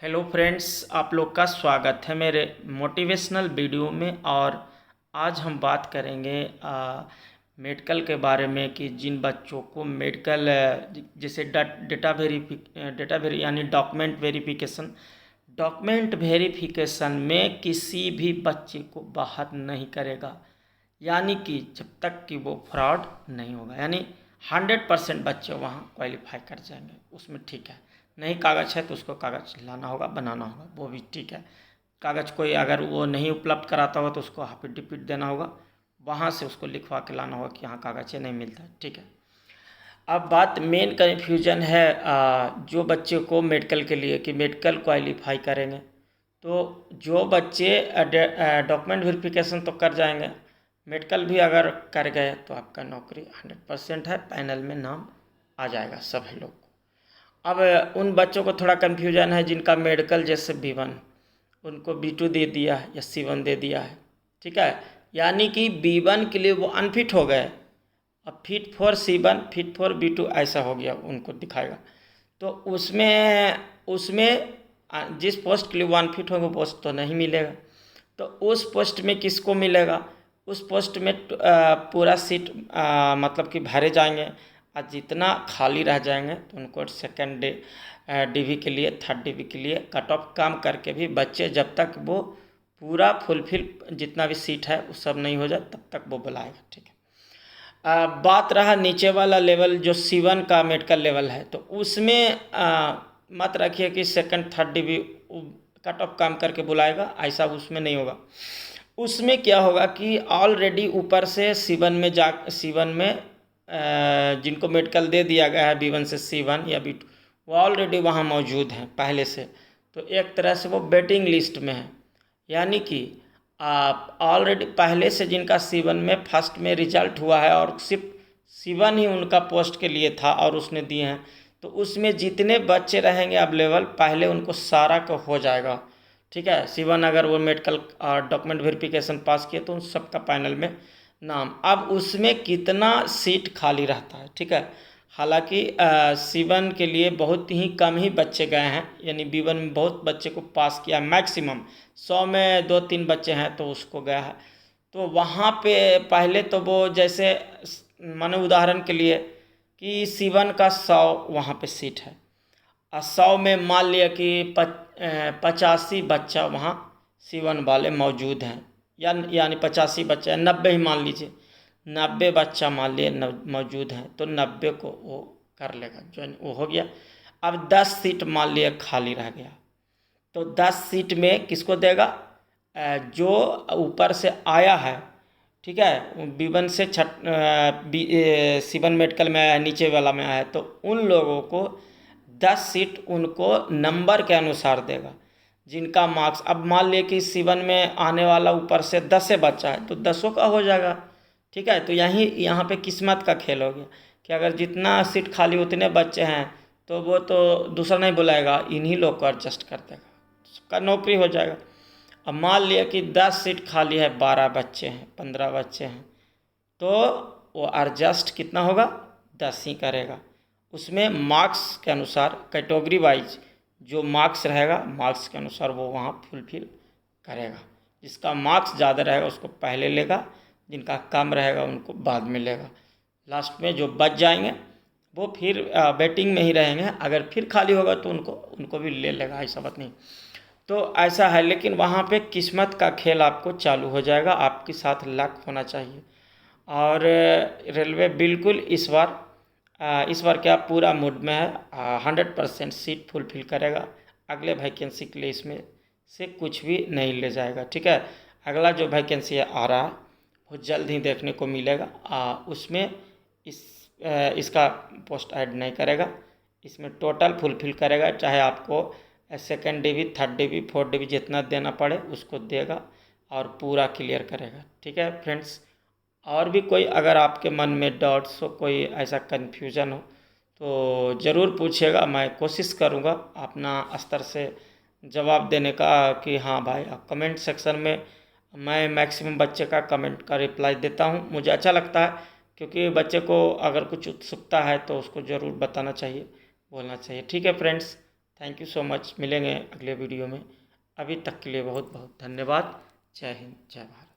Hello friends, आप लोग का स्वागत है मेरे मोटिवेशनल वीडियो में। और आज हम बात करेंगे मेडिकल के बारे में कि जिन बच्चों को मेडिकल जैसे डेटा वेरी यानी डॉक्यूमेंट वेरिफिकेशन में किसी भी बच्चे को बाहर नहीं करेगा, यानी कि जब तक कि वो फ्रॉड नहीं होगा, यानी 100% बच्चे वहाँ क्वालिफाई कर जाएंगे, उसमें ठीक है। नहीं कागज़ है तो उसको कागज़ लाना होगा, बनाना होगा, वो भी ठीक है। कागज़ कोई अगर वो नहीं उपलब्ध कराता होगा तो उसको हाफिडेविट देना होगा, वहाँ से उसको लिखवा के लाना होगा कि यहाँ कागज़ है, नहीं मिलता है, ठीक है। अब बात मेन कन्फ्यूजन है जो बच्चे को मेडिकल के लिए कि मेडिकल क्वालिफाई करेंगे, तो जो बच्चे डॉक्यूमेंट वेरिफिकेशन तो कर जाएंगे, मेडिकल भी अगर कर गए तो आपका नौकरी 100% है, पैनल में नाम आ जाएगा सभी लोग को। अब उन बच्चों को थोड़ा कन्फ्यूजन है जिनका मेडिकल जैसे B1, उनको B2 दे दिया है या C1 दे दिया है, ठीक है। यानी कि B1 के लिए वो अनफिट हो गए, अब fit for C1 fit for B2 ऐसा हो गया, उनको दिखाएगा। तो उसमें उसमें जिस पोस्ट के लिए वो अनफिट होगा वो पोस्ट तो नहीं मिलेगा, तो उस पोस्ट में किसको मिलेगा? उस पोस्ट में पूरा सीट मतलब कि भरे जाएंगे, और जितना खाली रह जाएंगे तो उनको सेकंड DV के लिए, थर्ड DV के लिए कट ऑफ काम करके भी बच्चे जब तक वो पूरा फुलफिल जितना भी सीट है वो सब नहीं हो जाए तब तक वो बुलाएगा, ठीक है। बात रहा नीचे वाला लेवल जो C1 का मेडिकल लेवल है, तो उसमें मत रखिए कि second third DV cut off काम करके बुलाएगा, ऐसा उसमें नहीं होगा। उसमें क्या होगा कि ऑलरेडी ऊपर से C1 में जिनको मेडिकल दे दिया गया है B1 से C1 या B2, वो ऑलरेडी वहाँ मौजूद हैं पहले से, तो एक तरह से वो वेटिंग लिस्ट में है। यानी कि आप ऑलरेडी पहले से जिनका C1 में फर्स्ट में रिजल्ट हुआ है और सिर्फ C1 ही उनका पोस्ट के लिए था और उसने दिए हैं, तो उसमें जितने बच्चे रहेंगे अवेलेबल पहले उनको सारा का हो जाएगा, ठीक है। C1 अगर वो मेडिकल डॉक्यूमेंट वेरिफिकेशन पास किए तो उन सबका पैनल में नाम। अब उसमें कितना सीट खाली रहता है, ठीक है। हालांकि C1 के लिए बहुत ही कम ही बच्चे गए हैं, यानी B1 में बहुत बच्चे को पास किया, मैक्सिमम 100 में 2-3 बच्चे हैं तो उसको गया है। तो वहाँ पे पहले तो वो जैसे माने उदाहरण के लिए कि C1 का 100 वहाँ पे सीट है, और 100 में मान लिया कि 85 बच्चा वहाँ C1 वाले मौजूद हैं, यानी 85 बच्चा, 90 ही मान लीजिए, 90 बच्चा मान लिए मौजूद हैं, तो 90 को वो कर लेगा ज्वाइन, वो हो गया। अब 10 सीट मान लिए खाली रह गया, तो 10 सीट में किसको देगा? जो ऊपर से आया है, ठीक है, B1 से C1 मेडिकल में आया है, नीचे वाला में आया है, तो उन लोगों को 10 सीट उनको नंबर के अनुसार देगा, जिनका मार्क्स। अब मान लिए कि C1 में आने वाला ऊपर से 10 बच्चा है तो 10 का हो जाएगा, ठीक है। तो यहाँ पे किस्मत का खेल हो गया कि अगर जितना सीट खाली उतने बच्चे हैं तो वो तो दूसरा नहीं बुलाएगा, इन्हीं लोग को एडजस्ट कर देगा, सबका नौकरी हो जाएगा। अब मान लिया कि 10 सीट खाली है, 12 बच्चे हैं, 15 बच्चे हैं, तो वो एडजस्ट कितना होगा? 10 ही करेगा। उसमें मार्क्स के अनुसार कैटेगरी वाइज जो मार्क्स रहेगा, मार्क्स के अनुसार वो वहाँ फुलफिल करेगा। जिसका मार्क्स ज़्यादा रहेगा उसको पहले लेगा, जिनका कम रहेगा उनको बाद में लेगा। लास्ट में जो बच जाएंगे वो फिर वेटिंग में ही रहेंगे, अगर फिर खाली होगा तो उनको भी ले लेगा, ऐसा बात नहीं। तो ऐसा है, लेकिन वहाँ पे किस्मत का खेल आपको चालू हो जाएगा, आपके साथ लक होना चाहिए। और रेलवे बिल्कुल इस बार क्या पूरा मूड में है, 100% सीट फुलफिल करेगा। अगले वैकेंसी के लिए इसमें से कुछ भी नहीं ले जाएगा, ठीक है। अगला जो वैकेंसी आ रहा है वो जल्द ही देखने को मिलेगा, उसमें इसका पोस्ट ऐड नहीं करेगा, इसमें टोटल फुलफिल करेगा, चाहे आपको second DV, third DV, fourth DV जितना देना पड़े उसको देगा और पूरा क्लियर करेगा, ठीक है फ्रेंड्स। और भी कोई अगर आपके मन में डाउट्स हो, कोई ऐसा कन्फ्यूज़न हो तो ज़रूर पूछिएगा, मैं कोशिश करूँगा अपना स्तर से जवाब देने का कि हाँ भाई। आप कमेंट सेक्शन में मैं मैक्सिमम बच्चे का कमेंट का रिप्लाई देता हूँ, मुझे अच्छा लगता है, क्योंकि बच्चे को अगर कुछ उत्सुकता है तो उसको ज़रूर बताना चाहिए, बोलना चाहिए, ठीक है friends. Thank you so much. मिलेंगे अगले वीडियो में। अभी तक के लिए बहुत बहुत धन्यवाद। जय हिंद, जय भारत।